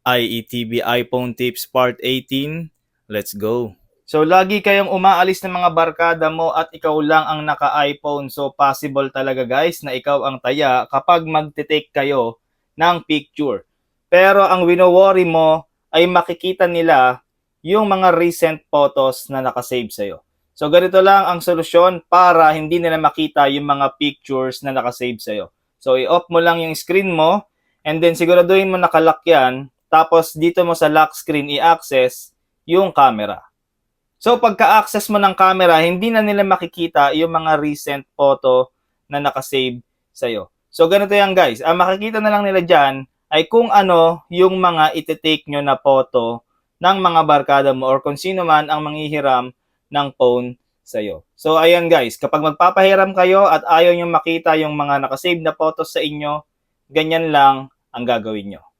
IETV iPhone Tips Part 18. Let's go! So lagi kayong umaalis ng mga barkada mo at ikaw lang ang naka-iPhone. So possible talaga guys na ikaw ang taya kapag magte-take kayo ng picture. Pero ang wino-worry mo ay makikita nila yung mga recent photos na nakasave sa'yo. So ganito lang ang solusyon para hindi nila makita yung mga pictures na nakasave sa'yo. So i-off mo lang yung screen mo and then siguraduhin mo nakalock yan. Tapos dito mo sa lock screen i-access yung camera. So pagka-access mo ng camera, hindi na nila makikita yung mga recent photo na nakasave sa'yo. So ganito yan guys, ang makikita na lang nila dyan ay kung ano yung mga iti-take nyo na photo ng mga barkada mo or kung sino man ang manghihiram ng phone sa'yo. So ayan guys, kapag magpapahiram kayo at ayaw nyo makita yung mga nakasave na photos sa inyo, ganyan lang ang gagawin nyo.